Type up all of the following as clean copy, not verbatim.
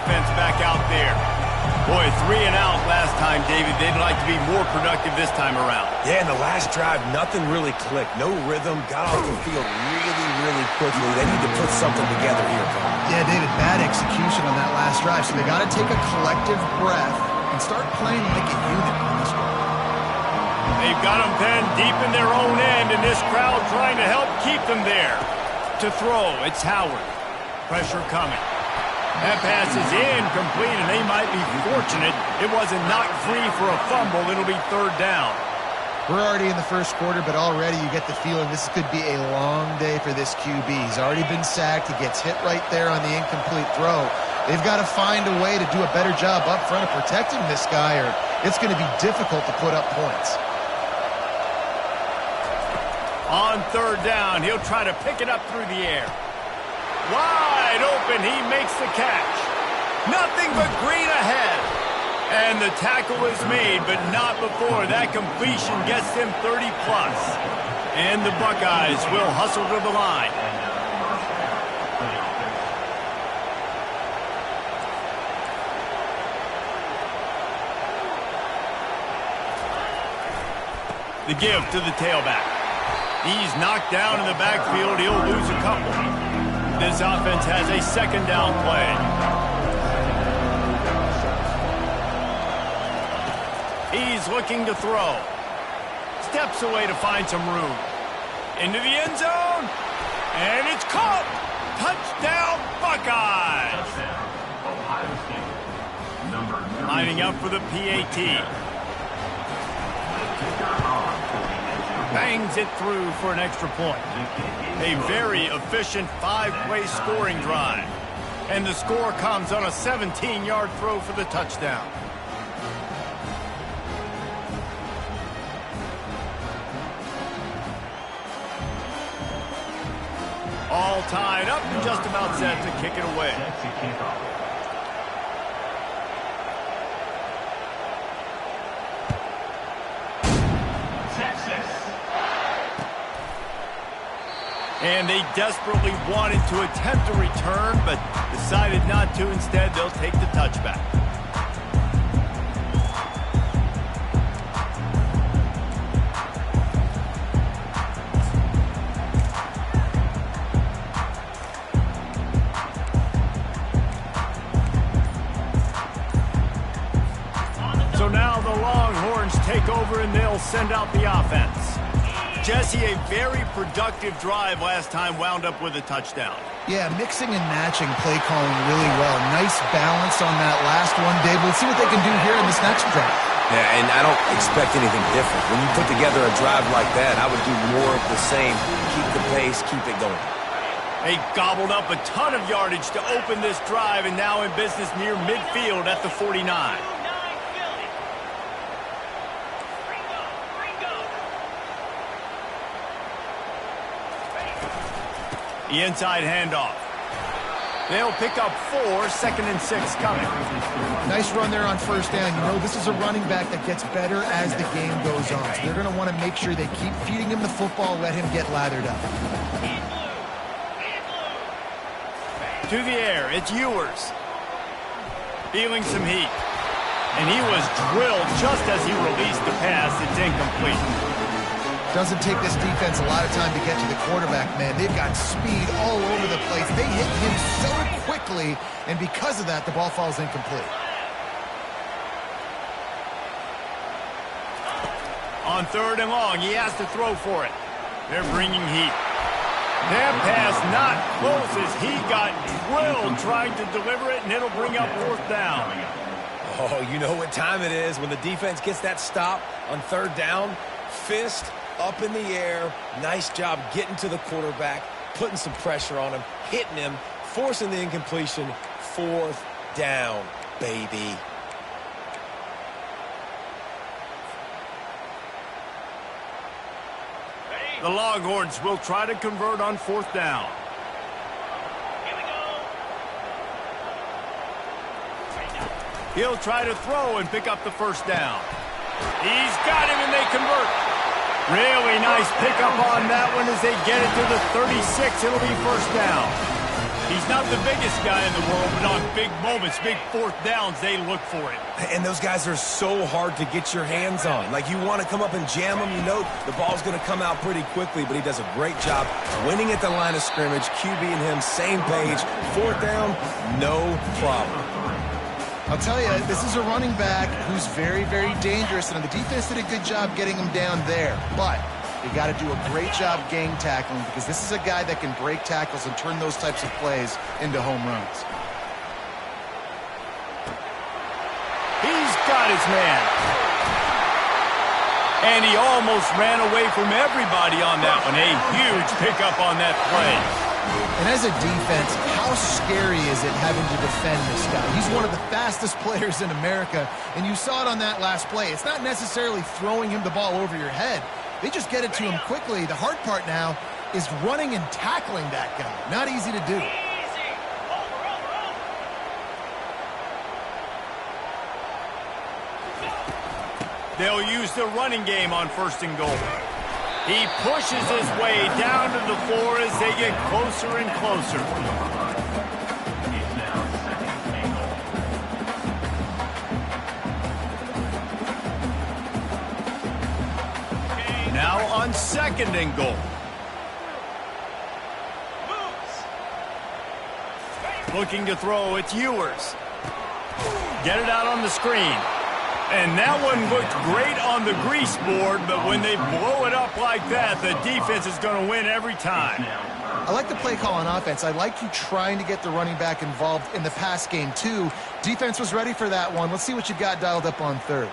offense back out there. Boy, 3 and out last time, David. They'd like to be more productive this time around. Yeah, in the last drive, nothing really clicked. No rhythm, got off the field really quickly. They need to put something together here, Tom. Yeah, David, bad execution on that last drive, so they got to take a collective breath and start playing like a unit on this one. They've got them penned deep in their own end, and this crowd trying to help keep them there. To throw, it's Howard. Pressure coming. That pass is incomplete, and they might be fortunate it wasn't knocked free for a fumble. It'll be 3rd down. We're already in the first quarter, but already you get the feeling this could be a long day for this QB. He's already been sacked. He gets hit right there on the incomplete throw. They've got to find a way to do a better job up front of protecting this guy, or it's going to be difficult to put up points. On 3rd down, he'll try to pick it up through the air. Wide open, he makes the catch. Nothing but green ahead. And the tackle is made, but not before that completion gets them 30+. And the Buckeyes will hustle to the line. The give to the tailback. He's knocked down in the backfield. He'll lose a couple. This offense has a 2nd down play. He's looking to throw. Steps away to find some room. Into the end zone. And it's caught. Touchdown, Buckeyes. Lining up for the PAT. Bangs it through for an extra point. A very efficient 5-play scoring drive. And the score comes on a 17-yard throw for the touchdown. All tied up and just about set to kick it away. And they desperately wanted to attempt a return, but decided not to. Instead, they'll take the touchback. So now the Longhorns take over and they'll send out the offense. Jesse, a very productive drive last time wound up with a touchdown. Yeah, mixing and matching play calling really well. Nice balance on that last one, Dave. Let's see what they can do here in this next drive. Yeah, and I don't expect anything different. When you put together a drive like that, I would do more of the same. Keep the pace, keep it going. They gobbled up a ton of yardage to open this drive, and now in business near midfield at the 49. The inside handoff. They'll pick up 4, 2nd and 6 coming. Nice run there on 1st down. You know, this is a running back that gets better as the game goes on. So they're going to want to make sure they keep feeding him the football, let him get lathered up. To the air, it's Ewers. Feeling some heat. And he was drilled just as he released the pass. It's incomplete. Doesn't take this defense a lot of time to get to the quarterback, man. They've got speed all over the place. They hit him so quickly, and because of that, the ball falls incomplete. On 3rd and long, he has to throw for it. They're bringing heat. That pass not close as he got drilled trying to deliver it, and it'll bring up 4th down. Oh, you know what time it is when the defense gets that stop on 3rd down. Fist up in the air. Nice job getting to the quarterback, putting some pressure on him, hitting him, forcing the incompletion. 4th down, baby. The Longhorns will try to convert on 4th down. Here we go. He'll try to throw and pick up the 1st down. He's got him and they convert. Really nice pickup on that one as they get it to the 36. It'll be 1st down. He's not the biggest guy in the world, but on big moments, big fourth downs, they look for it. And those guys are so hard to get your hands on. Like, you want to come up and jam them, you know the ball's going to come out pretty quickly, but he does a great job winning at the line of scrimmage. QB and him, same page. Fourth down, no problem. I'll tell you, this is a running back who's very, very dangerous, and the defense did a good job getting him down there. But you got to do a great job gang tackling, because this is a guy that can break tackles and turn those types of plays into home runs. He's got his man. And he almost ran away from everybody on that one. A huge pickup on that play. And as a defense, how scary is it having to defend this guy? He's one of the fastest players in America, and you saw it on that last play. It's not necessarily throwing him the ball over your head. They just get it to him quickly. The hard part now is running and tackling that guy. Not easy to do. They'll use the running game on 1st and goal. He pushes his way down to the floor as they get closer and closer. Now on 2nd and goal. Looking to throw, it's Ewers. Get it out on the screen. And that one looked great on the grease board, but when they blow it up like that, the defense is going to win every time. I like the play call on offense. I like you trying to get the running back involved in the pass game, too. Defense was ready for that one. Let's see what you got dialed up on 3rd.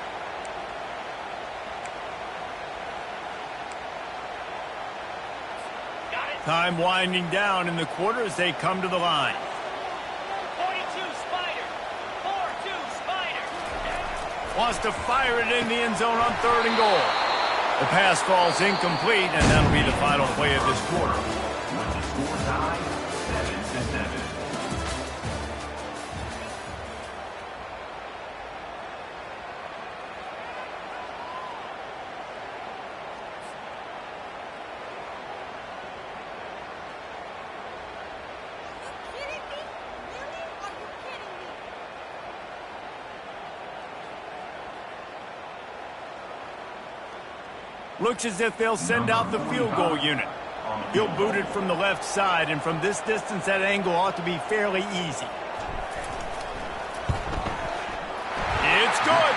Time winding down in the quarter as they come to the line. 42 Spider. 4-2 Spider. Wants to fire it in the end zone on 3rd and goal. The pass falls incomplete, and that'll be the final play of this quarter. With the score tied 7-7. Looks as if they'll send out the field goal unit. He'll boot it from the left side, and from this distance, that angle ought to be fairly easy. It's good.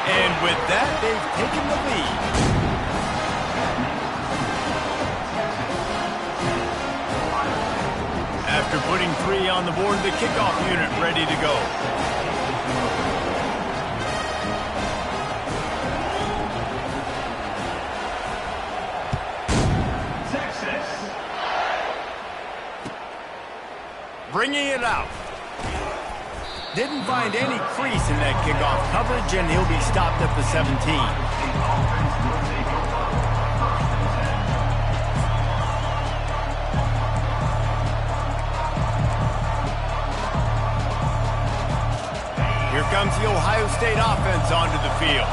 And with that, they've taken the lead. After putting 3 on the board, the kickoff unit ready to go. Bringing it out. Didn't find any crease in that kickoff coverage, and he'll be stopped at the 17. Here comes the Ohio State offense onto the field.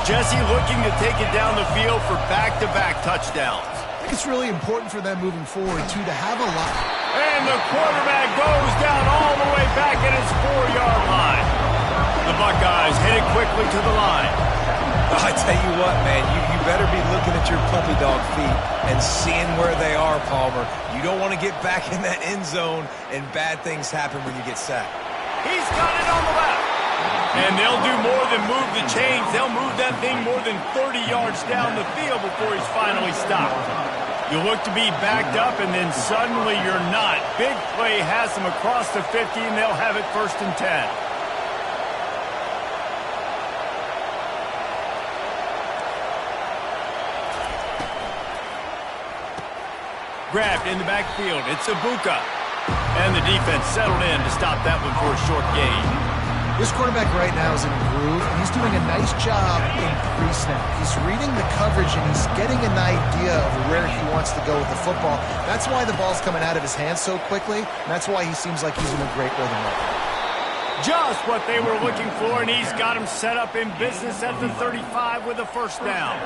Jesse looking to take it down the field for back-to-back touchdowns. I think it's really important for them moving forward, too, to have a lot. And the quarterback goes down all the way back at his 4-yard line. The Buckeyes headed quickly to the line. I tell you what, man, you better be looking at your puppy dog feet and seeing where they are, Palmer. You don't want to get back in that end zone and bad things happen when you get sacked. He's got it on the left. And they'll do more than move the chains. They'll move that thing more than 30 yards down the field before he's finally stopped. You look to be backed up, and then suddenly you're not. Big play has them across the 50, and they'll have it 1st and 10. Grabbed in the backfield. It's Ibuka. And the defense settled in to stop that one for a short gain. This quarterback right now is in a groove, and he's doing a nice job in pre-snap. He's reading the coverage, and he's getting an idea of where he wants to go with the football. That's why the ball's coming out of his hands so quickly, and that's why he seems like he's in a great rhythm right now. Just what they were looking for, and he's got him set up in business at the 35 with a 1st down.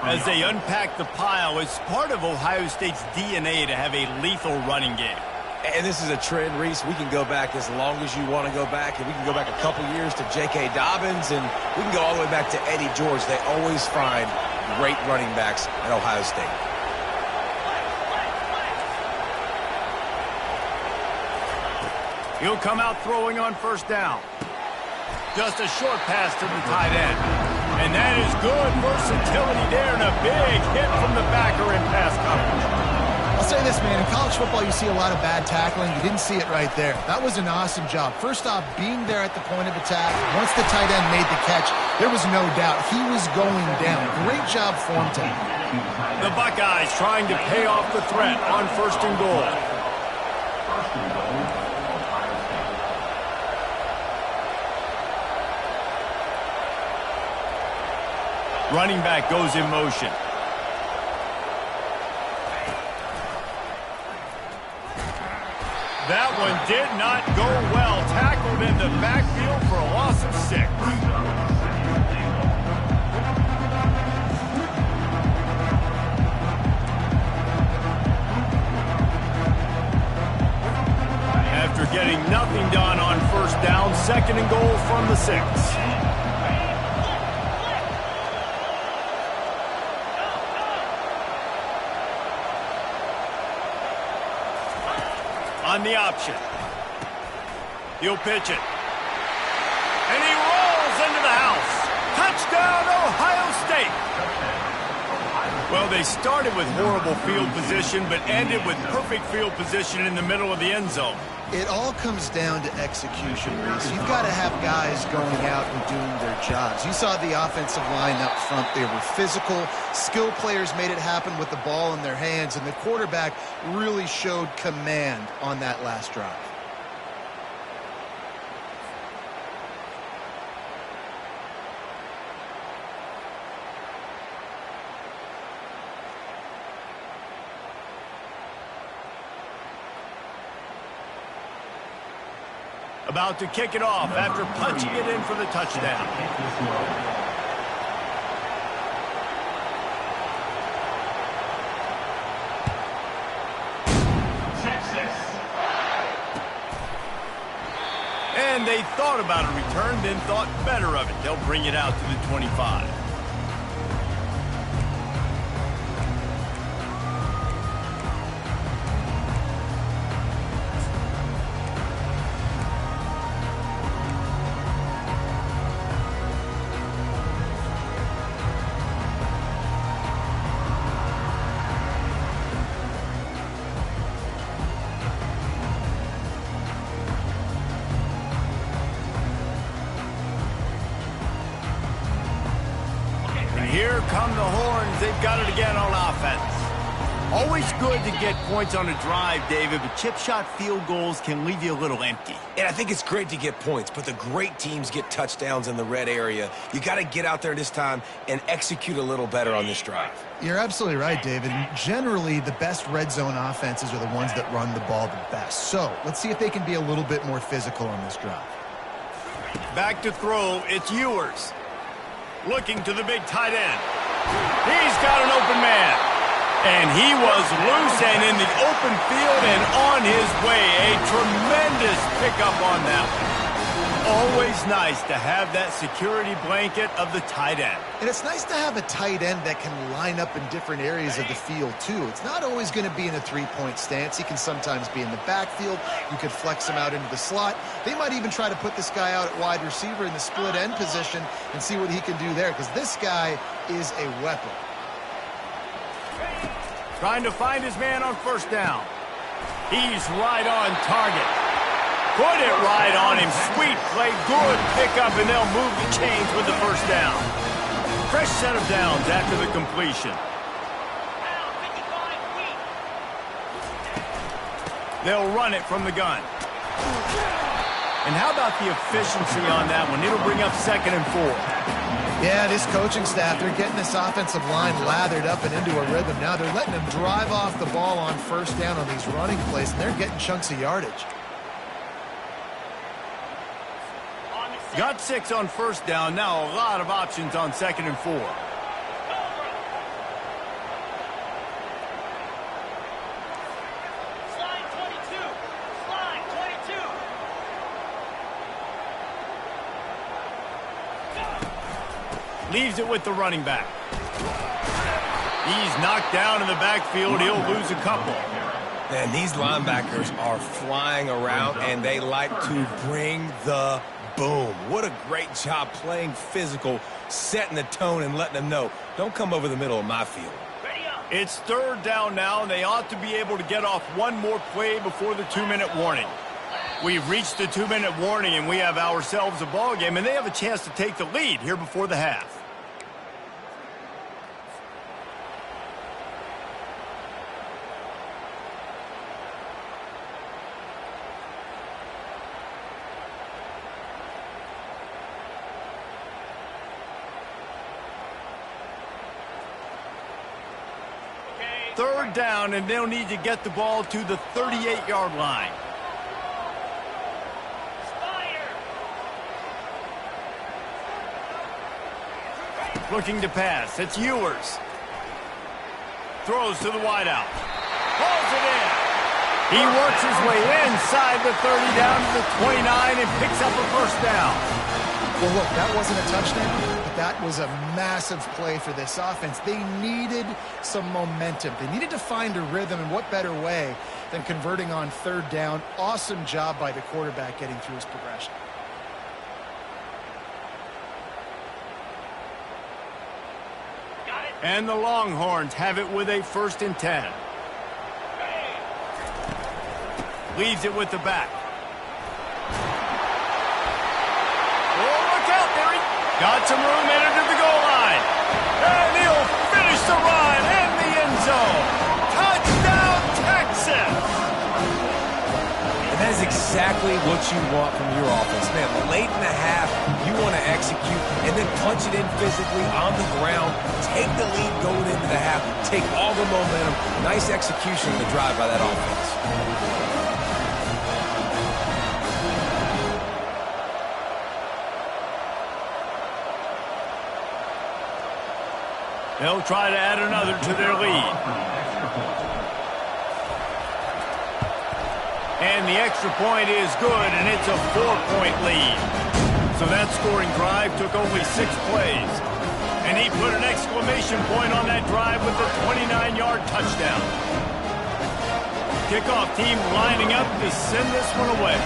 As they unpack the pile, it's part of Ohio State's DNA to have a lethal running game. And this is a trend, Reese. We can go back as long as you want to go back, and we can go back a couple years to J.K. Dobbins, and we can go all the way back to Eddie George. They always find great running backs at Ohio State. He'll come out throwing on first down. Just a short pass to the tight end. And that is good versatility there, and a big hit from the backer in pass coverage. I'll say this, man. In college football, you see a lot of bad tackling. You didn't see it right there. That was an awesome job. First off, being there at the point of attack. Once the tight end made the catch, there was no doubt he was going down. Great job for him today. The Buckeyes trying to pay off the threat on first and goal. Running back goes in motion. That one did not go well. Tackled in the backfield for a loss of 6. After getting nothing done on first down, second and goal from the 6. On the option. He'll pitch it. And he rolls into the house. Touchdown, Ohio State. Well, they started with horrible field position, but ended with perfect field position in the middle of the end zone. It all comes down to execution, Reese. You've got to have guys going out and doing their jobs. You saw the offensive line up front. They were physical. Skill players made it happen with the ball in their hands, and the quarterback really showed command on that last drive. About to kick it off after punching it in for the touchdown. And they thought about a return, then thought better of it. They'll bring it out to the 25. Here come the horns. They've got it again on offense. Always good to get points on a drive, David, but chip shot field goals can leave you a little empty. And I think it's great to get points, but the great teams get touchdowns in the red area. You got to get out there this time and execute a little better on this drive. You're absolutely right, David. And generally, the best red zone offenses are the ones that run the ball the best. So let's see if they can be a little bit more physical on this drive. Back to throw, it's Ewers. Looking to the big tight end. He's got an open man. And he was loose and in the open field and on his way. A tremendous pickup on that one. Always nice to have that security blanket of the tight end. And it's nice to have a tight end that can line up in different areas of the field, too. It's not always going to be in a three-point stance. He can sometimes be in the backfield. You could flex him out into the slot. They might even try to put this guy out at wide receiver in the split end position and see what he can do there, because this guy is a weapon. Trying to find his man on first down. He's right on target. Put it right on him. Sweet play. Good pickup, and they'll move the chains with the first down. Fresh set of downs after the completion. They'll run it from the gun. And how about the efficiency on that one? It'll bring up 2nd and 4. Yeah, this coaching staff, they're getting this offensive line lathered up and into a rhythm. Now they're letting them drive off the ball on first down on these running plays, and they're getting chunks of yardage. Got 6 on first down. Now a lot of options on 2nd and 4. Slide 22. Leaves it with the running back. He's knocked down in the backfield. He'll lose a couple. And these linebackers are flying around, and they like to bring the boom. What a great job playing physical, setting the tone and letting them know, don't come over the middle of my field. It's third down now, and they ought to be able to get off one more play before the 2-minute warning. We've reached the 2-minute warning, and we have ourselves a ball game, and they have a chance to take the lead here before the half. Third down, and they'll need to get the ball to the 38-yard line. Looking to pass. It's Ewers. Throws to the wideout. Pulls it in. He works his way inside the 30 down to the 29 and picks up a first down. Well, look, that wasn't a touchdown, but that was a massive play for this offense. They needed some momentum. They needed to find a rhythm, and what better way than converting on third down. Awesome job by the quarterback getting through his progression. And the Longhorns have it with a 1st and 10. Leaves it with the back. Got some room, entered to the goal line. And he'll finish the run in the end zone. Touchdown, Texas! And that is exactly what you want from your offense, man. Late in the half, you want to execute and then punch it in physically on the ground. Take the lead going into the half. Take all the momentum. Nice execution in the drive by that offense. They'll try to add another to their lead. And the extra point is good, and it's a 4-point lead. So that scoring drive took only 6 plays. And he put an exclamation point on that drive with a 29-yard touchdown. Kickoff team lining up to send this one away.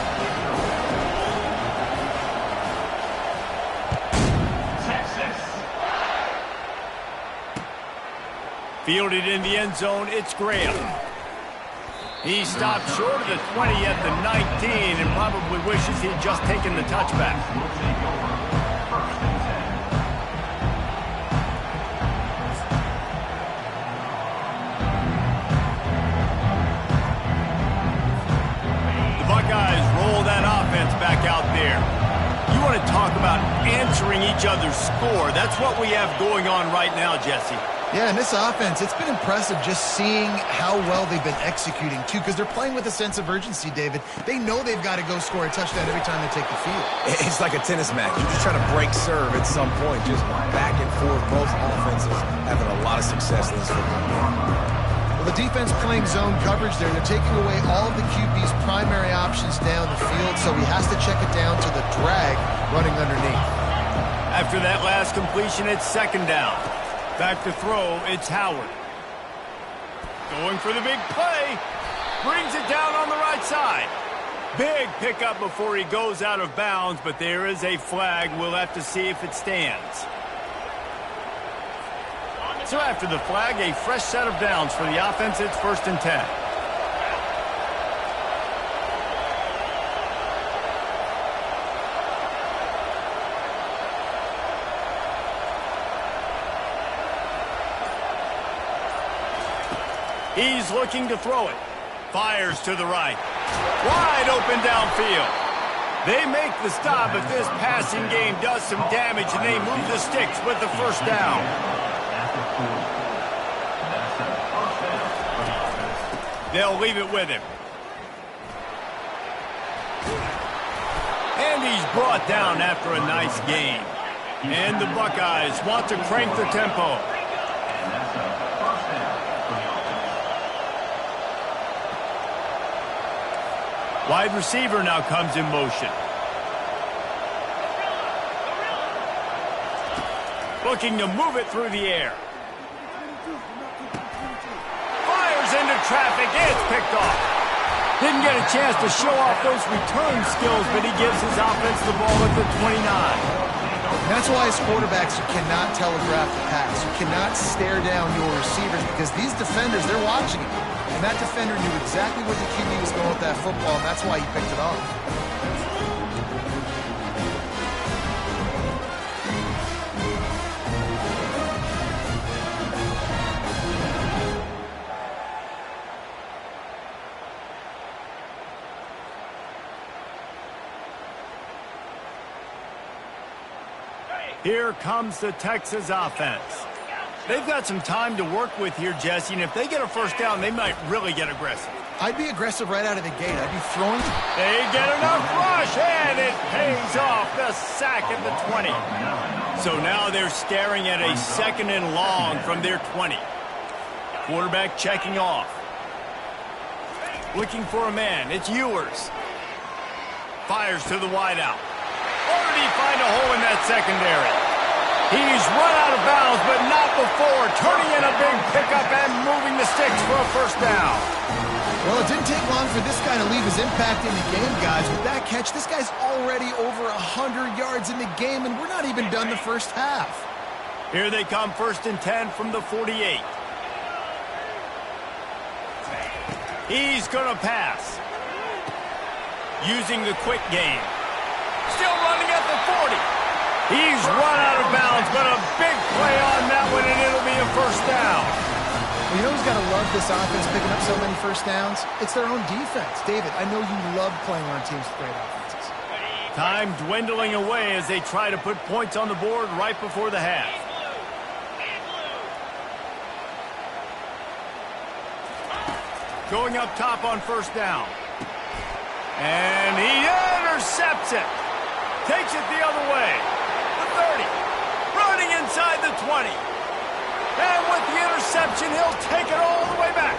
Fielded in the end zone, it's Graham. He stopped short of the 20 at the 19 and probably wishes he'd just taken the touchback. The Buckeyes roll that offense back out there. You want to talk about answering each other's score. That's what we have going on right now, Jesse. Yeah, and this offense, it's been impressive just seeing how well they've been executing, too, because they're playing with a sense of urgency, David. They know they've got to go score a touchdown every time they take the field. It's like a tennis match. You're just trying to break serve at some point, just back and forth. Both offenses having a lot of success in this football game. Well, the defense playing zone coverage there. They're taking away all of the QB's primary options down the field, so he has to check it down to the drag running underneath. After that last completion, it's 2nd down. Back to throw, it's Howard. Going for the big play. Brings it down on the right side. Big pickup before he goes out of bounds, but there is a flag. We'll have to see if it stands. So after the flag, a fresh set of downs for the offense. It's 1st and 10. He's looking to throw it. Fires to the right. Wide open downfield. They make the stop, but this passing game does some damage, and they move the sticks with the 1st down. They'll leave it with him. And he's brought down after a nice gain. And the Buckeyes want to crank the tempo. Wide receiver now comes in motion. Looking to move it through the air. Fires into traffic. It's picked off. Didn't get a chance to show off those return skills, but he gives his offense the ball at the 29. That's why as quarterbacks, you cannot telegraph the pass. You cannot stare down your receivers because these defenders, they're watching it. And that defender knew exactly where the QB was going with that football, and that's why he picked it off. Here comes the Texas offense. They've got some time to work with here, Jesse, and if they get a first down, they might really get aggressive. I'd be aggressive right out of the gate. I'd be throwing. They get enough rush, and it pays off. The sack at the 20. So now they're staring at a 2nd and long from their 20. Quarterback checking off. Looking for a man. It's Ewers. Fires to the wideout. Or did he find a hole in that secondary? He's run out of bounds, but not before. Turning in a big pickup and moving the sticks for a first down. Well, it didn't take long for this guy to leave his impact in the game, guys. With that catch, this guy's already over 100 yards in the game, and we're not even done the first half. Here they come, 1st and 10 from the 48. He's going to pass. Using the quick game. Still running at the 40. He's run out of bounds, but a big play on that one, and it'll be a first down. Well, you know who's got to love this offense picking up so many first downs? It's their own defense. David, I know you love playing on teams with great offenses. Time dwindling away as they try to put points on the board right before the half. Going up top on first down. And he intercepts it. Takes it the other way. The 30. Running inside the 20. And with the interception, he'll take it all the way back.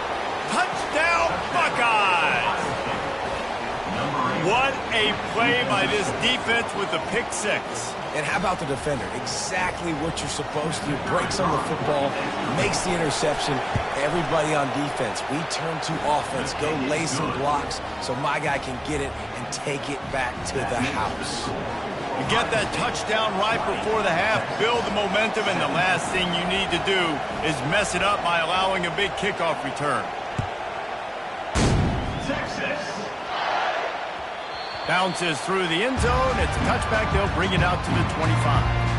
Touchdown, Buckeyes. What a play by this defense with the pick six. And how about the defender? Exactly what you're supposed to do. Breaks on the football, makes the interception. Everybody on defense, we turn to offense. Go lay some blocks so my guy can get it and take it back to the house. You get that touchdown right before the half, build the momentum, and the last thing you need to do is mess it up by allowing a big kickoff return. Texas. Bounces through the end zone. It's a touchback. They'll bring it out to the 25.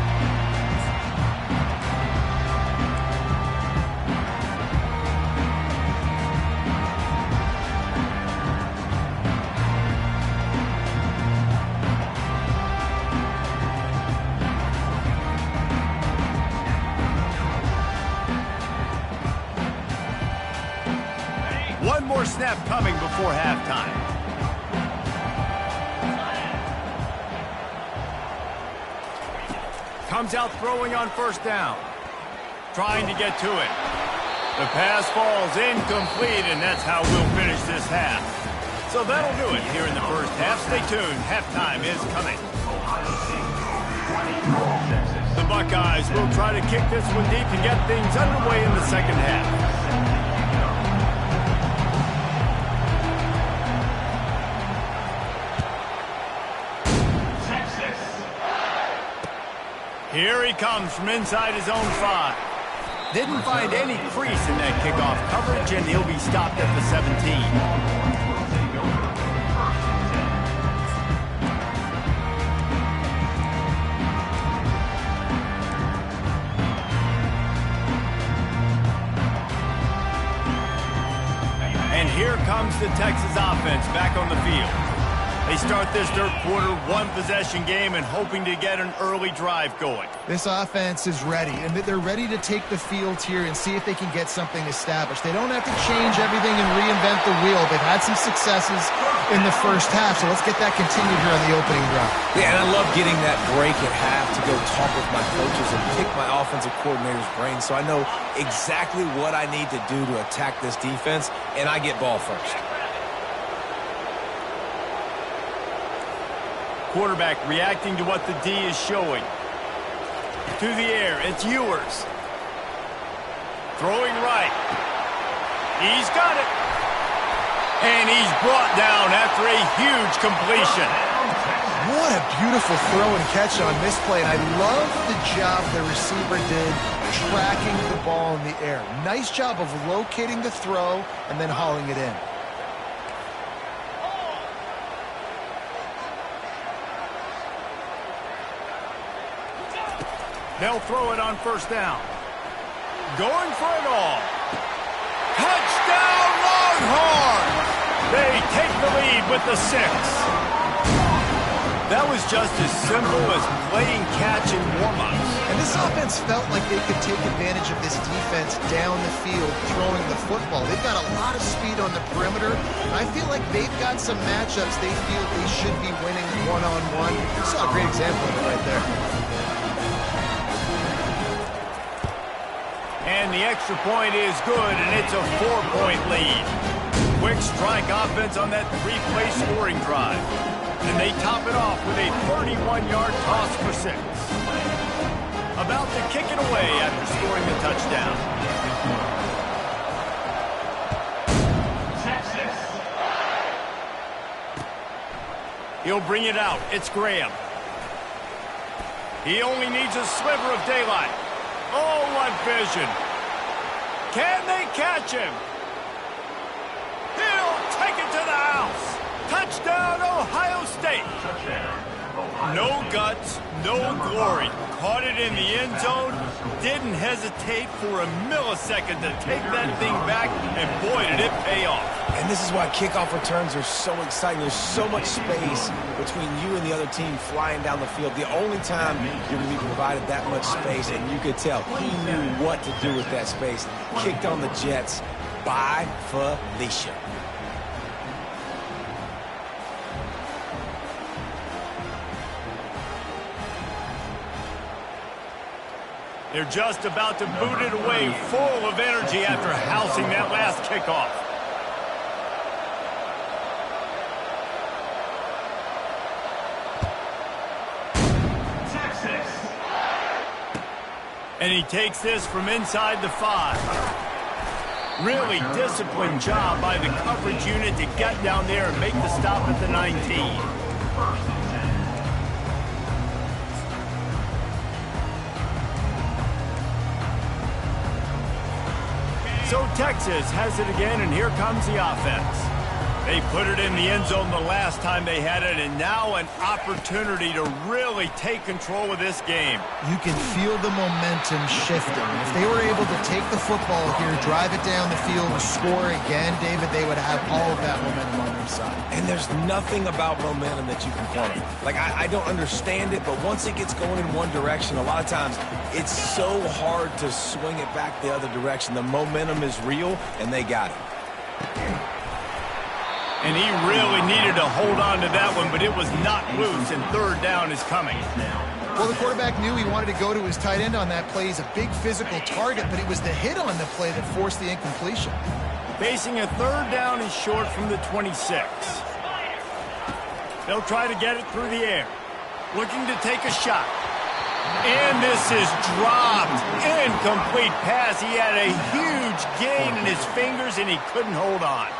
One more snap coming before halftime. Comes out throwing on first down. Trying to get to it. The pass falls incomplete, and that's how we'll finish this half. So that'll do it here in the first half. Stay tuned. Halftime is coming. The Buckeyes will try to kick this one deep to get things underway in the second half. Here he comes from inside his own 5. Didn't find any crease in that kickoff coverage, and he'll be stopped at the 17. And here comes the Texas offense back on the field. They start this third quarter one-possession game and hoping to get an early drive going. This offense is ready, and they're ready to take the field here and see if they can get something established. They don't have to change everything and reinvent the wheel. They've had some successes in the first half, so let's get that continued here on the opening drive. Yeah, and I love getting that break at half to go talk with my coaches and pick my offensive coordinator's brain so I know exactly what I need to do to attack this defense, and I get ball first. Quarterback reacting to what the D is showing. To the air, it's Ewers. Throwing right. He's got it. And he's brought down after a huge completion. What a beautiful throw and catch on this play. And I love the job the receiver did tracking the ball in the air. Nice job of locating the throw and then hauling it in. They'll throw it on first down. Going for it all. Touchdown Longhorns! They take the lead with the 6. That was just as simple as playing catch in warm-ups. And this offense felt like they could take advantage of this defense down the field throwing the football. They've got a lot of speed on the perimeter. I feel like they've got some matchups they feel they should be winning one-on-one. You saw a great example of it right there. And the extra point is good, and it's a 4-point lead. Quick strike offense on that 3-play scoring drive. And they top it off with a 31-yard toss for 6. About to kick it away after scoring the touchdown. Texas. He'll bring it out. It's Graham. He only needs a sliver of daylight. Oh, what vision. Can they catch him? He'll take it to the house. Touchdown, Ohio State. No guts, no glory. Caught it in the end zone. Didn't hesitate for a millisecond to take that thing back, and boy, did it pay off. And this is why kickoff returns are so exciting. There's so much space between you and the other team flying down the field. The only time you're going to be provided that much space, and you could tell he knew what to do with that space. Kicked on the Jets by Felicia. They're just about to boot it away, full of energy after housing that last kickoff. Texas. And he takes this from inside the 5. Really disciplined job by the coverage unit to get down there and make the stop at the 19. So Texas has it again, and here comes the offense. They put it in the end zone the last time they had it, and now an opportunity to really take control of this game. You can feel the momentum shifting. If they were able to take the football here, drive it down the field, and score again, David, they would have all of that momentum on their side. And there's nothing about momentum that you can quantify. Like, I don't understand it, but once it gets going in one direction, a lot of times it's so hard to swing it back the other direction. The momentum is real, and they got it. And he really needed to hold on to that one, but it was not loose, and third down is coming. Well, the quarterback knew he wanted to go to his tight end on that play. He's a big physical target, but it was the hit on the play that forced the incompletion. Facing a third down is short from the 26. They'll try to get it through the air. Looking to take a shot. And this is dropped. Incomplete pass. He had a huge gain in his fingers, and he couldn't hold on.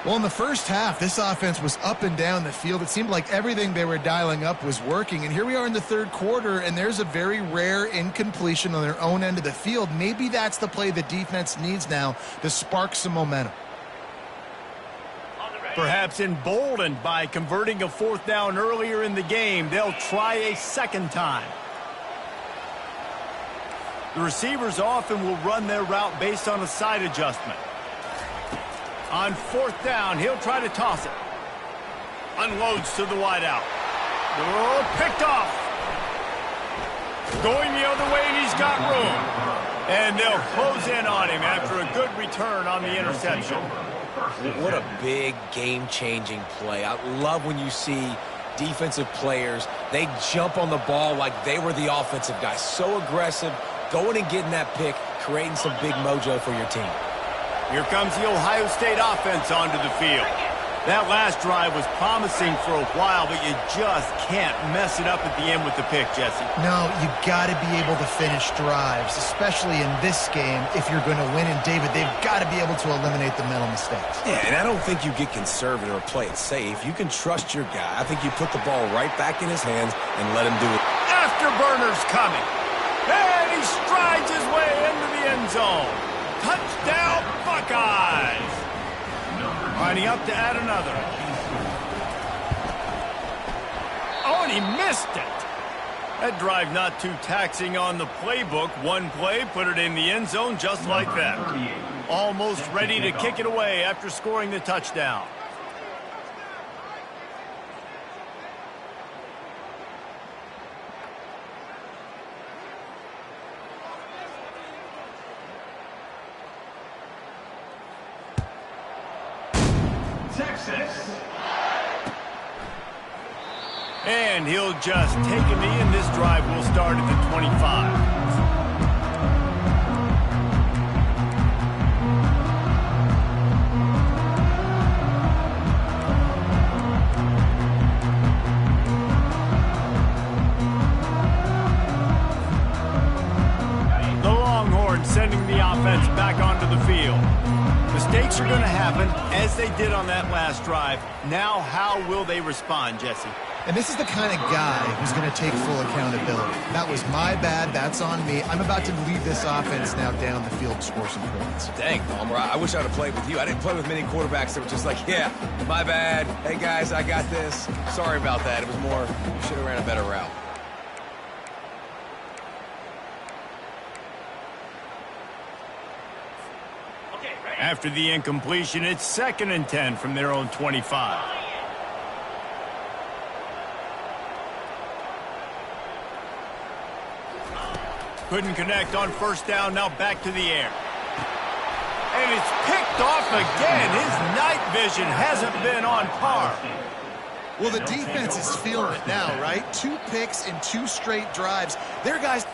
Well, in the first half, this offense was up and down the field. It seemed like everything they were dialing up was working. And here we are in the third quarter, and there's a very rare incompletion on their own end of the field. Maybe that's the play the defense needs now to spark some momentum. Perhaps emboldened by converting a fourth down earlier in the game, they'll try a second time. The receivers often will run their route based on a side adjustment. On fourth down, he'll try to toss it. Unloads to the wideout. Oh, picked off. Going the other way, and he's got room. And they'll close in on him after a good return on the interception. What a big game-changing play. I love when you see defensive players, they jump on the ball like they were the offensive guy. So aggressive, going and getting that pick, creating some big mojo for your team. Here comes the Ohio State offense onto the field. That last drive was promising for a while, but you just can't mess it up at the end with the pick, Jesse. No, you got to be able to finish drives, especially in this game if you're going to win. And, David, they've got to be able to eliminate the mental mistakes. Yeah, and I don't think you get conservative or play it safe. You can trust your guy. I think you put the ball right back in his hands and let him do it. Afterburner's coming. And he strides his way into the end zone. Touchdown, Buckeyes! Lining up to add another. Oh, and he missed it. That drive not too taxing on the playbook. One play, put it in the end zone just like that. Almost ready to kick it away after scoring the touchdown. Texas. And he'll just take a knee, and this drive will start at the 25. The Longhorns sending the offense back onto the field. Mistakes are going to happen, as they did on that last drive. Now, how will they respond, Jesse? And this is the kind of guy who's going to take full accountability. That was my bad. That's on me. I'm about to lead this offense now down the field to score some points. Dang, Palmer, I wish I would have played with you. I didn't play with many quarterbacks that were just like, yeah, my bad. Hey, guys, I got this. Sorry about that. It was more, you should have ran a better route. After the incompletion, it's 2nd and 10 from their own 25. Couldn't connect on first down, now back to the air. And it's picked off again. His night vision hasn't been on par. Well, the defense is feeling it now, right? 2 picks in 2 straight drives. Their guys...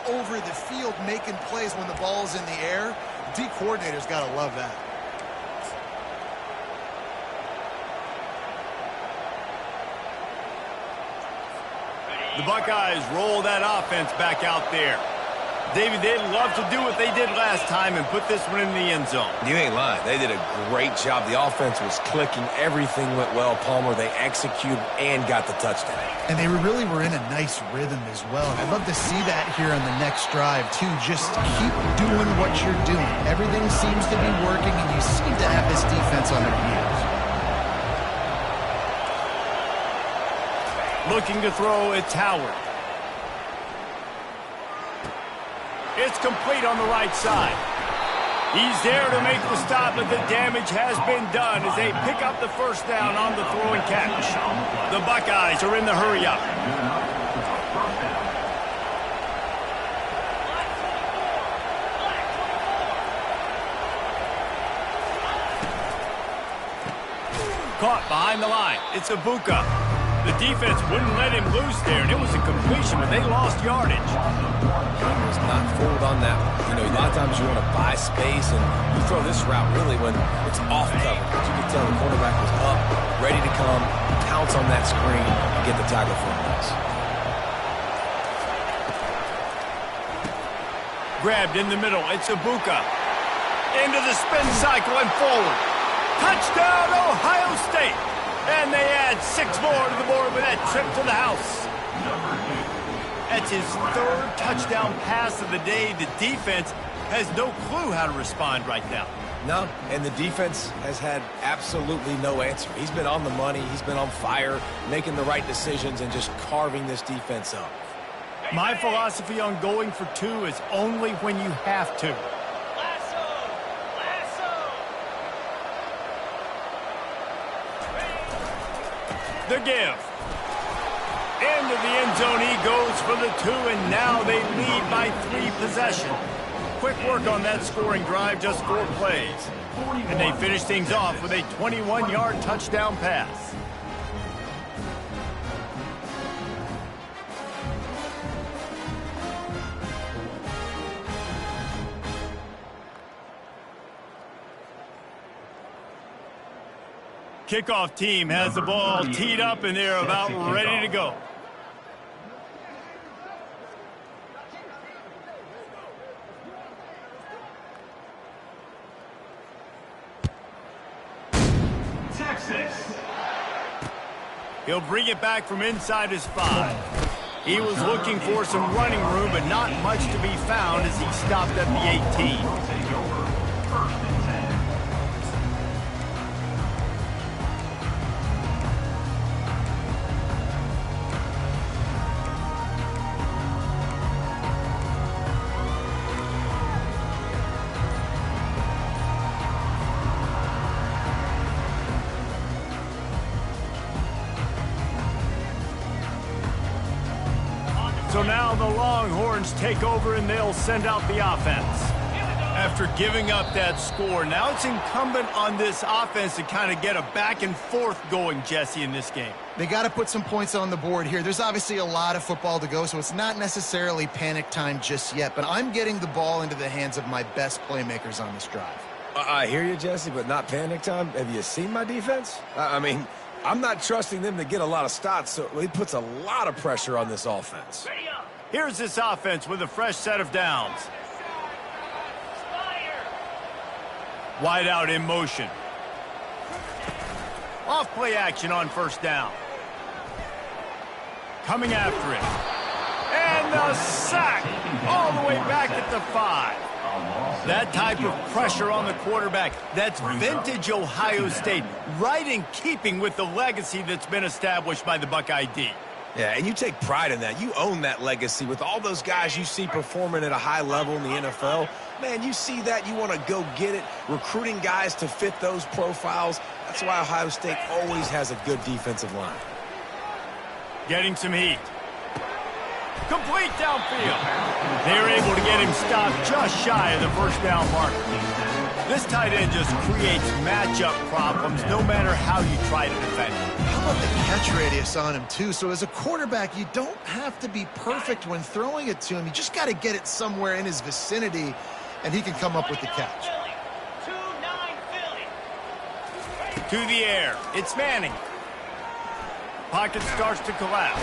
over the field making plays when the ball's in the air. D coordinator's got to love that. The Buckeyes roll that offense back out there. David, they'd love to do what they did last time and put this one in the end zone. You ain't lying. They did a great job. The offense was clicking. Everything went well. Palmer, they executed and got the touchdown. And they really were in a nice rhythm as well. I'd love to see that here on the next drive, too. Just keep doing what you're doing. Everything seems to be working, and you seem to have this defense on their heels. Looking to throw, it's Howard. It's complete on the right side. He's there to make the stop, but the damage has been done as they pick up the first down on the throw and catch. The Buckeyes are in the hurry-up. Caught behind the line. It's Ibuka. The defense wouldn't let him loose there, and it was a completion, but they lost yardage. He was not fooled on that one. You know, a lot of times you want to buy space, and you throw this route really when it's off cover. But you can tell the quarterback was up, ready to come, pounce on that screen, and get the tackle for a loss. Grabbed in the middle. It's Ibuka. Into the spin cycle and forward. Touchdown, Ohio State. And they add 6 more to the board with that trip to the house. That's his 3rd touchdown pass of the day. The defense has no clue how to respond right now. No, and the defense has had absolutely no answer. He's been on the money. He's been on fire, making the right decisions and just carving this defense up. My philosophy on going for 2 is only when you have to. The give. Into the end zone he goes for the 2, and now they lead by 3 possessions. Quick work on that scoring drive, just 4 plays. And they finish things off with a 21-yard touchdown pass. Kickoff team has the ball teed up, and they're about ready to go. Texas. He'll bring it back from inside his 5. He was looking for some running room, but not much to be found as he stopped at the 18. Will take over. First and 10. So now the Longhorns take over, and they'll send out the offense. After giving up that score, now it's incumbent on this offense to kind of get a back and forth going, Jesse, in this game. They got to put some points on the board here. There's obviously a lot of football to go, so it's not necessarily panic time just yet, but I'm getting the ball into the hands of my best playmakers on this drive. I hear you, Jesse, but not panic time. Have you seen my defense? I mean, I'm not trusting them to get a lot of stops, so it puts a lot of pressure on this offense. Ready up. Here's this offense with a fresh set of downs. Fire. Wide out in motion. Off play action on first down. Coming after it. And the sack all the way back at the 5. That type of pressure on the quarterback, that's vintage Ohio State, right in keeping with the legacy that's been established by the Buckeye D. Yeah, and you take pride in that. You own that legacy with all those guys you see performing at a high level in the NFL. Man, you see that, you want to go get it, recruiting guys to fit those profiles. That's why Ohio State always has a good defensive line. Getting some heat. Complete downfield. They were able to get him stopped just shy of the first down marker. This tight end just creates matchup problems no matter how you try to defend him. How about the catch radius on him, too? So as a quarterback, you don't have to be perfect when throwing it to him. You just got to get it somewhere in his vicinity, and he can come up with the catch. 2-9 Philly. To the air. It's Manning. Pocket starts to collapse.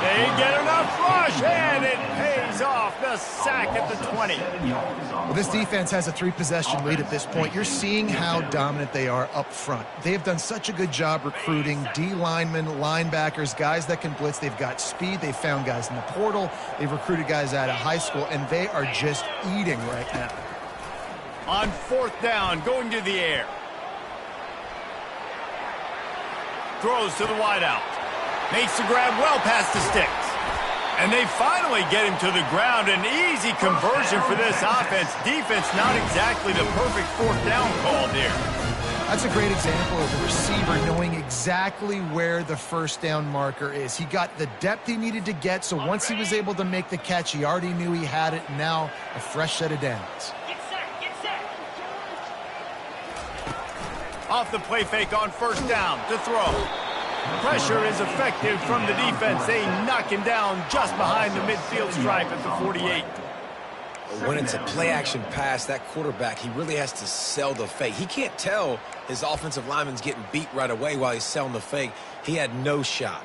They get enough rush, and it pays off. The sack at the 20. Well, this defense has a 3-possession lead at this point. You're seeing how dominant they are up front. They've done such a good job recruiting D linemen, linebackers, guys that can blitz. They've got speed. They've found guys in the portal. They've recruited guys out of high school, and they are just eating right now. On fourth down, going to the air. Throws to the wideout. Makes the grab well past the sticks. And they finally get him to the ground. An easy conversion for this offense. Defense not exactly the perfect fourth down call there. That's a great example of the receiver knowing exactly where the first down marker is. He got the depth he needed to get, so once he was able to make the catch, he already knew he had it. Now a fresh set of downs. Get set. Get set. Off the play fake on first down to throw. Pressure is effective from the defense. They knock him down just behind the midfield stripe at the 48. When it's a play-action pass, that quarterback, he really has to sell the fake. He can't tell his offensive lineman's getting beat right away while he's selling the fake. He had no shot.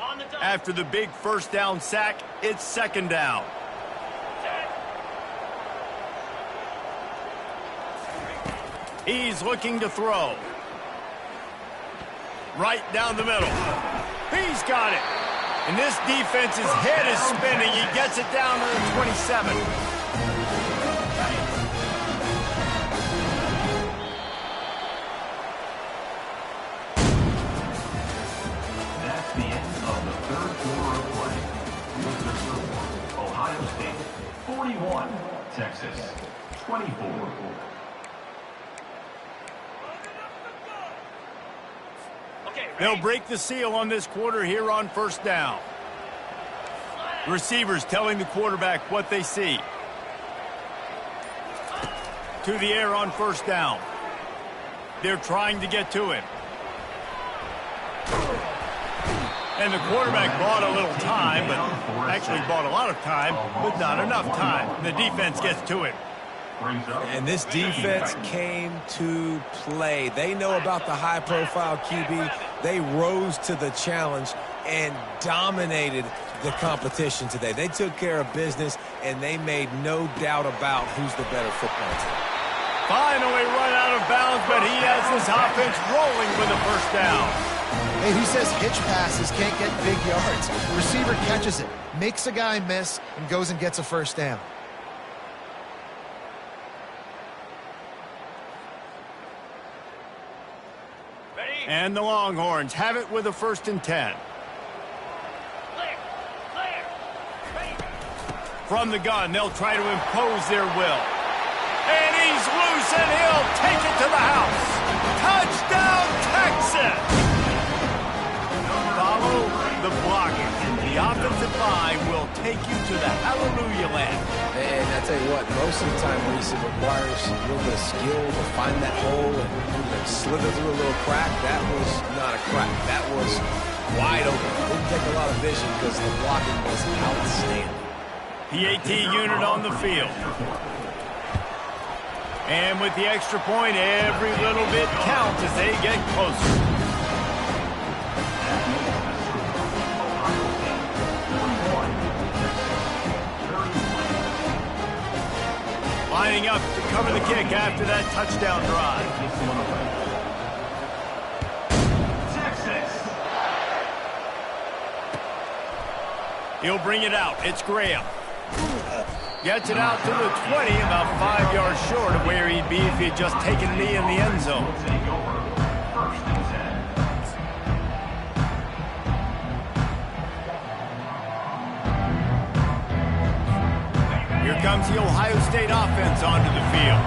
On the double. After the big first down sack, it's second down. He's looking to throw. Right down the middle. He's got it. And this defense's head is spinning. He gets it down to the 27. That's the end of the third quarter of play. With the score, Ohio State 41, Texas 24. They'll break the seal on this quarter here on first down. Receivers telling the quarterback what they see. To the air on first down. They're trying to get to him. And the quarterback bought a little time, but actually bought a lot of time, but not enough time. The defense gets to him. Brings up And this defense came to play. They know about the high-profile QB. They rose to the challenge and dominated the competition today. They took care of business, and they made no doubt about who's the better football team. Finally run out of bounds, but he has his offense rolling with a first down. Hey, who says hitch passes can't get big yards? The receiver catches it, makes a guy miss, and goes and gets a first down. And the Longhorns have it with a 1st and 10. Clear. Clear. Ready. From the gun, they'll try to impose their will. And he's loose, and he'll take it to the house. Touchdown, Texas! Follow the blocking. The offensive line will take you to the hallelujah land. And I tell you what, most of the time, Reese, it requires a little bit of skill to find that hole and slither through a little crack. That was not a crack. That was wide open. Didn't take a lot of vision because the blocking was outstanding. PAT unit on the field. And with the extra point, every little bit counts as they get closer. Lining up to cover the kick after that touchdown drive. Texas. He'll bring it out. It's Graham. Gets it out to the 20, about 5 yards short of where he'd be if he had just taken a knee in the end zone. Take over. 1st and 10. Here comes the Ohio State offense onto the field.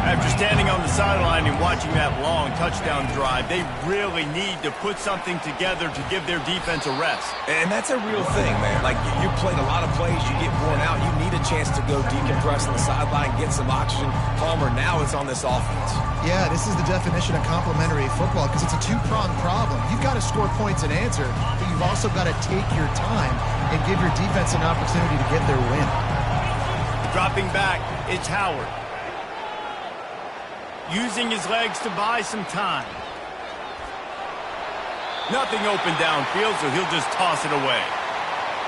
After standing on the sideline and watching that long touchdown drive, they really need to put something together to give their defense a rest. And that's a real thing, man. Like, you played a lot of plays, you get worn out, you need a chance to go decompress on the sideline, get some oxygen. Palmer, now it's on this offense. Yeah, this is the definition of complementary football because it's a two-pronged problem. You've got to score points and answer, but you've also got to take your time and give your defense an opportunity to get their win. Dropping back, it's Howard. Using his legs to buy some time. Nothing open downfield, so he'll just toss it away.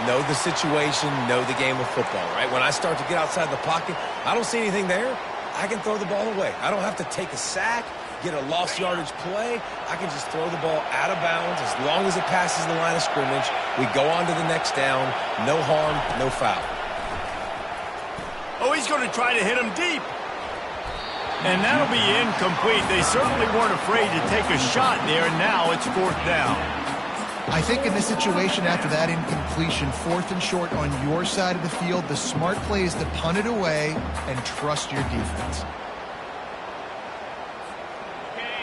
Know the situation, know the game of football, right? When I start to get outside the pocket, I don't see anything there, I can throw the ball away. I don't have to take a sack, get a lost yardage play. I can just throw the ball out of bounds as long as it passes the line of scrimmage. We go on to the next down. No harm, no foul. Oh, he's going to try to hit him deep. And that'll be incomplete. They certainly weren't afraid to take a shot there, and now it's 4th down. I think in this situation after that incompletion, 4th and short on your side of the field, the smart play is to punt it away and trust your defense.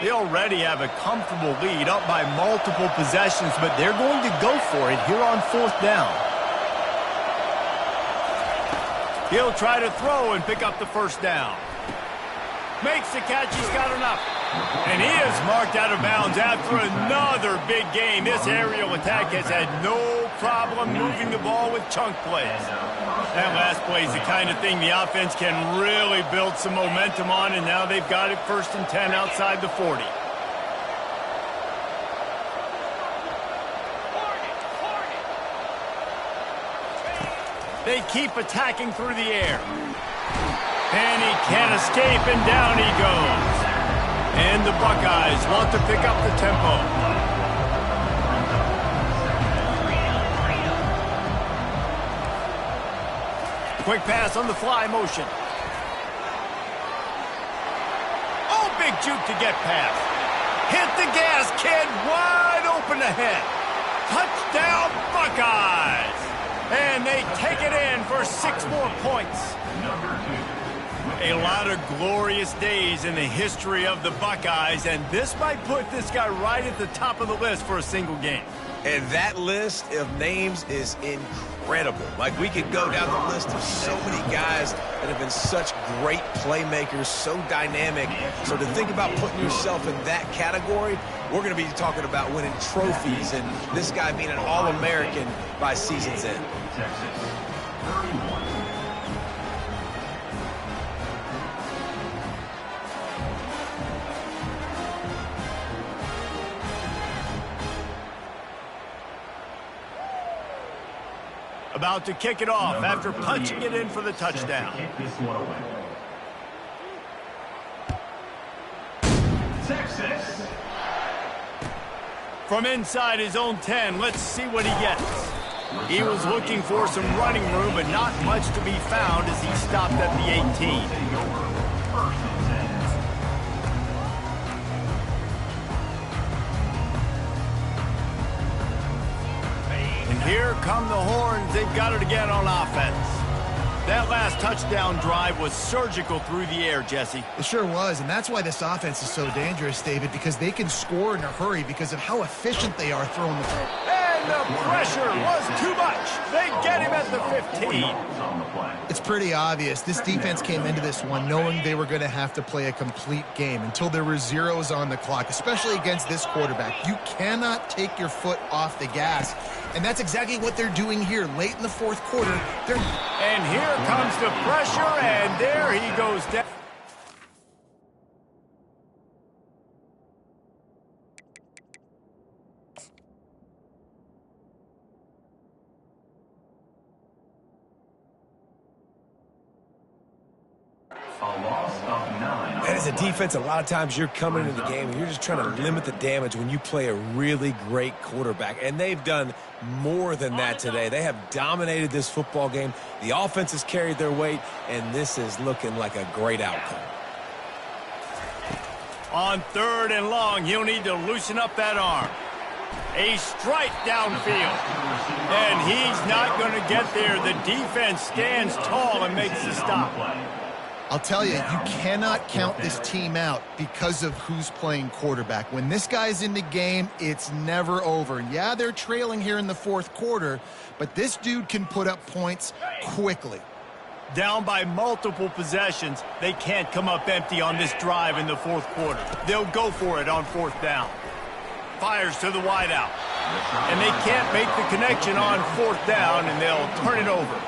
They already have a comfortable lead up by multiple possessions, but they're going to go for it here on 4th down. He'll try to throw and pick up the first down. Makes the catch, he's got enough. And he is marked out of bounds after another big game. This aerial attack has had no problem moving the ball with chunk plays. That last play is the kind of thing the offense can really build some momentum on, and now they've got it 1st and 10 outside the 40. They keep attacking through the air. And he can't escape, and down he goes. And the Buckeyes want to pick up the tempo. Quick pass on the fly motion. Oh, big juke to get past. Hit the gas, kid. Wide open ahead. Touchdown, Buckeyes. And they take it in for 6 more points. A lot of glorious days in the history of the Buckeyes, and this might put this guy right at the top of the list for a single game. And that list of names is incredible. Like, we could go down the list of so many guys that have been such great playmakers, so dynamic. So to think about putting yourself in that category, we're going to be talking about winning trophies and this guy being an All-American by season's end. Texas, 31. About to kick it off after punching it in for the touchdown. Kick this one away. Texas. From inside his own 10, let's see what he gets. He was looking for some running room, but not much to be found as he stopped at the 18. Take over. First and 10. And here come the horns. They've got it again on offense. That last touchdown drive was surgical through the air, Jesse. It sure was, and that's why this offense is so dangerous, David, because they can score in a hurry because of how efficient they are throwing the ball. And the pressure was too much. They get him at the 15. On the play. It's pretty obvious. This defense came into this one knowing they were going to have to play a complete game until there were zeros on the clock, especially against this quarterback. You cannot take your foot off the gas, and that's exactly what they're doing here. Late in the fourth quarter, And here comes the pressure, and there he goes down. A loss of 9. And as a defense, a lot of times you're coming into the game and you're just trying to limit the damage when you play a really great quarterback. And they've done more than that today. They have dominated this football game. The offense has carried their weight, and this is looking like a great outcome. On 3rd and long, he'll need to loosen up that arm. A strike downfield. And he's not going to get there. The defense stands tall and makes the stop. I'll tell you, you cannot count this team out because of who's playing quarterback. When this guy's in the game, it's never over. Yeah, they're trailing here in the fourth quarter, but this dude can put up points quickly. Down by multiple possessions, they can't come up empty on this drive in the fourth quarter. They'll go for it on 4th down. Fires to the wideout. And they can't make the connection on 4th down, and they'll turn it over.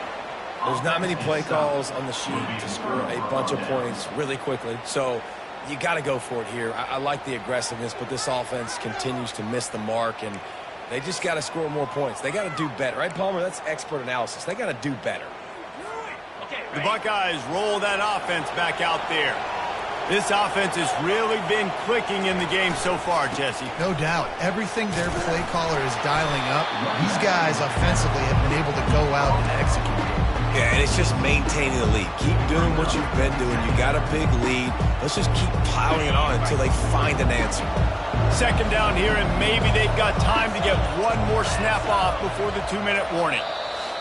There's not many play calls on the sheet to score a bunch of points really quickly, so you got to go for it here. I like the aggressiveness, but this offense continues to miss the mark, and they just got to score more points. They got to do better, right, Palmer? That's expert analysis. They got to do better. The Buckeyes roll that offense back out there. This offense has really been clicking in the game so far, Jesse. No doubt. Everything their play caller is dialing up, these guys offensively have been able to go out and execute. Yeah, and it's just maintaining the lead. Keep doing what you've been doing. You got a big lead. Let's just keep piling it on until they find an answer. 2nd down here, and maybe they've got time to get one more snap off before the 2-minute warning.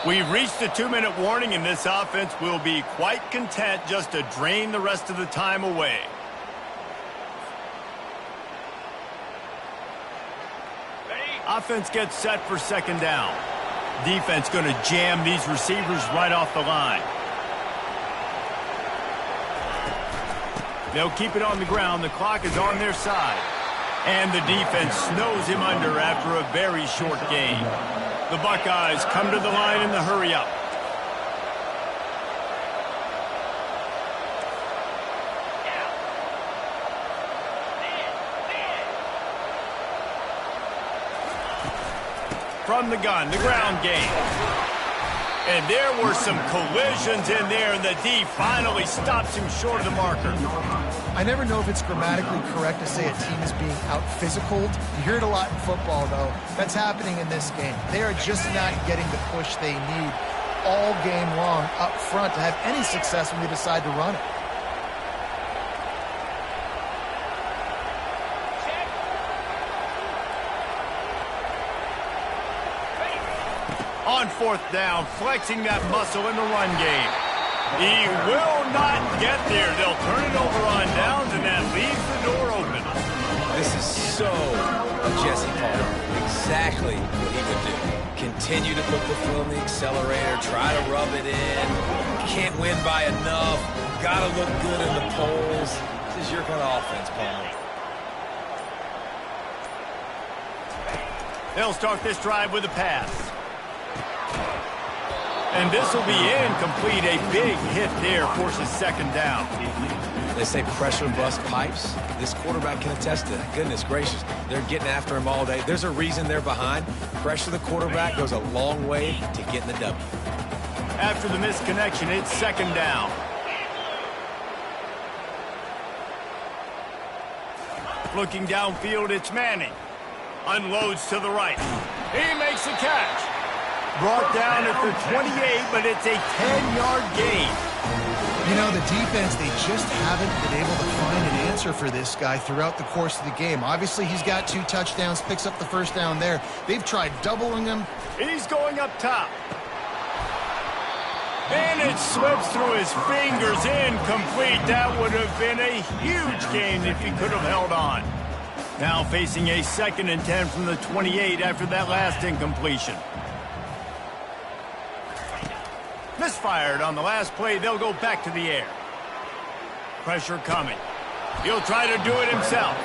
We've reached the 2-minute warning, and this offense will be quite content just to drain the rest of the time away. Offense gets set for 2nd down. Defense going to jam these receivers right off the line. They'll keep it on the ground. The clock is on their side. And the defense snows him under after a very short game. The Buckeyes come to the line in the hurry-up. From the gun, the ground game. And there were some collisions in there, and the D finally stops him short of the marker. I never know if it's grammatically correct to say a team is being out-physicaled. You hear it a lot in football, though. That's happening in this game. They are just not getting the push they need all game long up front to have any success when they decide to run it. On 4th down, flexing that muscle in the run game. He will not get there. They'll turn it over on downs, and that leaves the door open. This is so Jesse Palmer. Exactly what he would do. Continue to put the foot on the accelerator, try to rub it in. Can't win by enough. Gotta look good in the polls. This is your kind of offense, Palmer. They'll start this drive with a pass. And this will be incomplete. A big hit there forces 2nd down. They say pressure bust pipes. This quarterback can attest to that. Goodness gracious, they're getting after him all day. There's a reason they're behind. Pressure the quarterback goes a long way to getting the W. After the missed connection, it's second down. Looking downfield, it's Manning. Unloads to the right. He makes a catch. Brought down at the 28, but it's a 10-yard gain. You know, the defense, they just haven't been able to find an answer for this guy throughout the course of the game. Obviously, he's got 2 touchdowns, picks up the first down there. They've tried doubling him. He's going up top. And it slips through his fingers, incomplete. That would have been a huge gain if he could have held on. Now facing a 2nd and 10 from the 28 after that last incompletion. Misfired on the last play. They'll go back to the air. Pressure coming. He'll try to do it himself.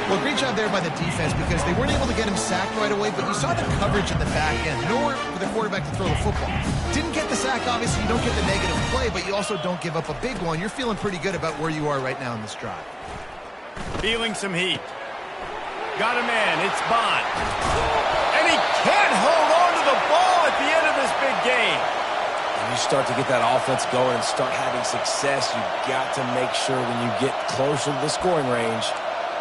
Well, great job there by the defense because they weren't able to get him sacked right away, but you saw the coverage in the back end. Nowhere for the quarterback to throw the football. Didn't get the sack, obviously. You don't get the negative play, but you also don't give up a big one. You're feeling pretty good about where you are right now in this drive. Feeling some heat. Got a man. It's Bond. And he can't hold on to the ball at the end of this big game. When you start to get that offense going and start having success, you've got to make sure when you get closer to the scoring range,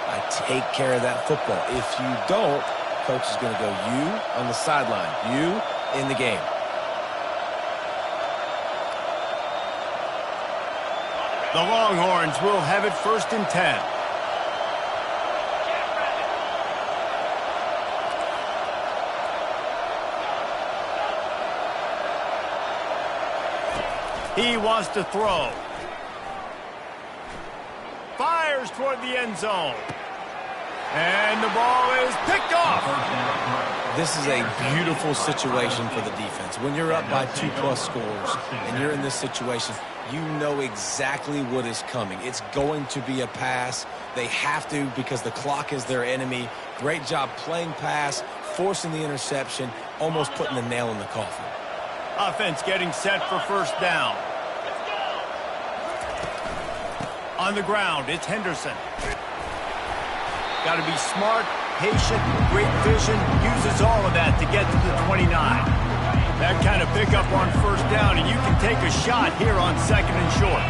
I take care of that football. If you don't, coach is going to go you on the sideline, you in the game. The Longhorns will have it 1st and 10. He wants to throw. Fires toward the end zone. And the ball is picked off. This is a beautiful situation for the defense. When you're up by 2+ scores and you're in this situation, you know exactly what is coming. It's going to be a pass. They have to because the clock is their enemy. Great job playing pass, forcing the interception, almost putting the nail in the coffin. Offense getting set for 1st down. On the ground, it's Henderson. Got to be smart, patient, great vision, uses all of that to get to the 29. That kind of pickup on 1st down, and you can take a shot here on 2nd and short.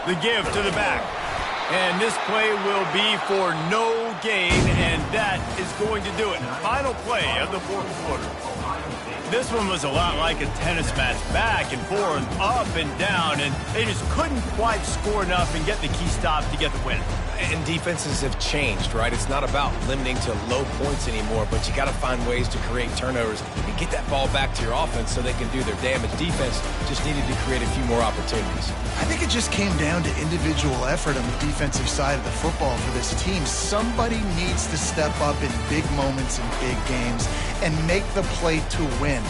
The give to the back. And this play will be for no gain, and that is going to do it. Final play of the 4th quarter. This one was a lot like a tennis match, back and forth, up and down, and they just couldn't quite score enough and get the key stop to get the win. And defenses have changed, right? It's not about limiting to low points anymore, but you got to find ways to create turnovers and get that ball back to your offense so they can do their damage. Defense just needed to create a few more opportunities. I think it just came down to individual effort on the defensive side of the football for this team. Somebody needs to step up in big moments in big games and make the play to win.